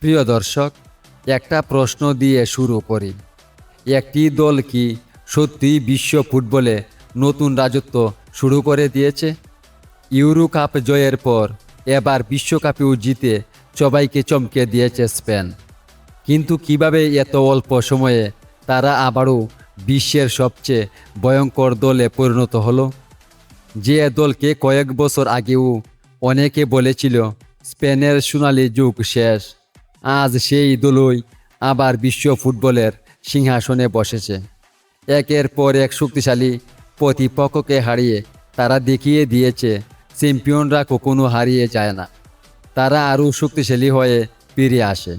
প্রিয় দর্শক, একটা প্রশ্ন দিয়ে শুরু করি। একটি দল কি সত্যিই বিশ্ব ফুটবলে নতুন রাজত্ব শুরু করে দিয়েছে? ইউরো কাপ জয়ের পর এবার বিশ্বকাপেও জিতে সবাইকে চমকে দিয়েছে স্পেন। কিন্তু কিভাবে এত অল্প সময়ে তারা আবারও বিশ্বের সবচেয়ে ভয়ঙ্কর দলে পরিণত হলো? যে দলকে কয়েক বছর আগেও অনেকে বলেছিল স্পেনের সোনালি যুগ শেষ, আজ সেই দলই আবার বিশ্ব ফুটবলের সিংহাসনে বসেছে। একের পর এক শক্তিশালী প্রতিপক্ষকে হারিয়ে তারা দেখিয়ে দিয়েছে চ্যাম্পিয়নরা কখনো হারিয়ে যায় না, তারা আরও শক্তিশালী হয়ে ফিরে আসে।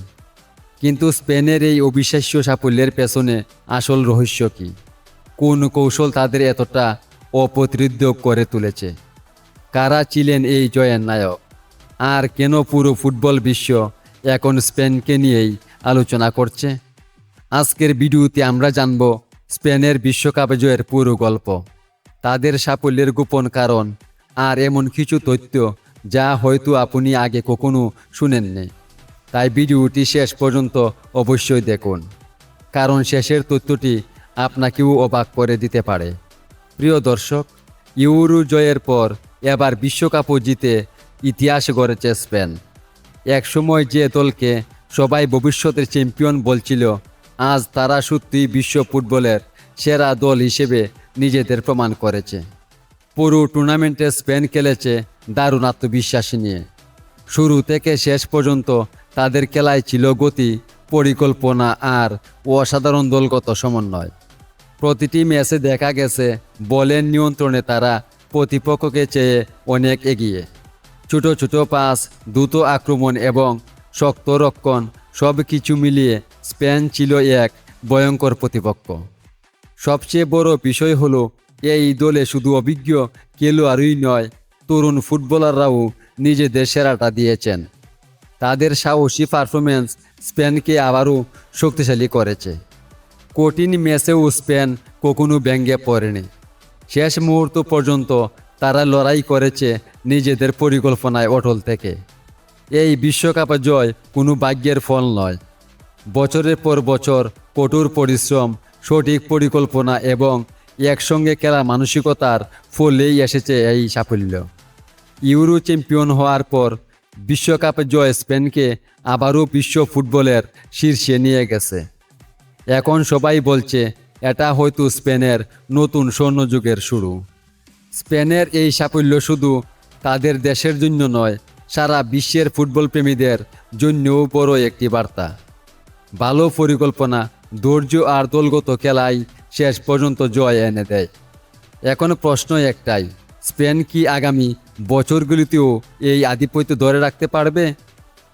কিন্তু স্পেনের এই অবিশ্বাস্য সাফল্যের পেছনে আসল রহস্য কী? কোন কৌশল তাদের এতটা অপ্রতিরোধ্য করে তুলেছে? কারা ছিলেন এই জয়ের নায়ক? আর কেন পুরো ফুটবল বিশ্ব এখন স্পেনকে নিয়েই আলোচনা করছে? আজকের ভিডিওতে আমরা জানব স্পেনের বিশ্বকাপ জয়ের পুরো গল্প, তাদের সাফল্যের গোপন কারণ, আর এমন কিছু তথ্য যা হয়তো আপনি আগে কখনো শুনেননি। তাই ভিডিওটি শেষ পর্যন্ত অবশ্যই দেখুন, কারণ শেষের তথ্যটি আপনাকেও অবাক করে দিতে পারে। প্রিয় দর্শক, ইউরো জয়ের পর এবার বিশ্বকাপও জিতে ইতিহাস গড়েছে স্পেন। একসময় যে দলকে সবাই ভবিষ্যতের চ্যাম্পিয়ন বলছিল, আজ তারা সত্যিই বিশ্ব ফুটবলের সেরা দল হিসেবে নিজেদের প্রমাণ করেছে। পুরো টুর্নামেন্টে স্পেন খেলেছে দারুণ আত্মবিশ্বাস নিয়ে। শুরু থেকে শেষ পর্যন্ত তাদের খেলায় ছিল গতি, পরিকল্পনা আর অসাধারণ দলগত সমন্বয়। প্রতিটি ম্যাচে দেখা গেছে বলের নিয়ন্ত্রণে তারা প্রতিপক্ষকে চেয়ে অনেক এগিয়ে। ছোট ছোট পাস, দ্রুত আক্রমণ এবং শক্ত রক্ষণ, সব কিছু মিলিয়ে স্পেন ছিল এক ভয়ঙ্কর প্রতিপক্ষ। সবচেয়ে বড় বিষয় হলো এই দলে শুধু অভিজ্ঞ খেলোয়াড়ই নয়, তরুণ ফুটবলাররাও নিজেদের সেরাটা দিয়েছেন। তাদের সাহসী পারফরমেন্স স্পেনকে আবারও শক্তিশালী করেছে। কঠিন ম্যাচেও স্পেন কখনো ভেঙে পড়েনি। শেষ মুহূর্ত পর্যন্ত তারা লড়াই করেছে নিজেদের পরিকল্পনায় অটল থেকে। এই বিশ্বকাপ জয় কোনো ভাগ্যের ফল নয়, বছরের পর বছর কঠোর পরিশ্রম, সঠিক পরিকল্পনা এবং একসঙ্গে খেলা মানসিকতার ফলেই এসেছে এই সাফল্য। ইউরো চ্যাম্পিয়ন হওয়ার পর বিশ্বকাপ জয় স্পেনকে আবারও বিশ্ব ফুটবলের শীর্ষে নিয়ে গেছে। এখন সবাই বলছে এটা হয়তো স্পেনের নতুন স্বর্ণযুগের শুরু। স্পেনের এই সাফল্য শুধু তাদের দেশের জন্য নয়, সারা বিশ্বের ফুটবল প্রেমীদের জন্যও বড় একটি বার্তা। ভালো পরিকল্পনা, ধৈর্য আর দলগত খেলাই শেষ পর্যন্ত জয় এনে দেয়। এখন প্রশ্ন একটাই, স্পেন কি আগামী বছরগুলিতেও এই আধিপত্য ধরে রাখতে পারবে,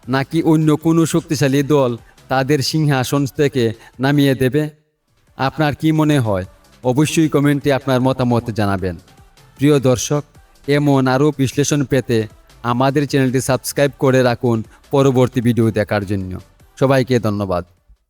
নাকি অন্য কোনো শক্তিশালী দল তাদের সিংহাসন থেকে নামিয়ে দেবে? আপনার কি মনে হয়? অবশ্যই কমেন্টে আপনার মতামত জানাবেন। প্রিয় দর্শক, এমন আরও বিশ্লেষণ পেতে আমাদের চ্যানেলটি সাবস্ক্রাইব করে রাখুন পরবর্তী ভিডিও দেখার জন্য। সবাইকে ধন্যবাদ।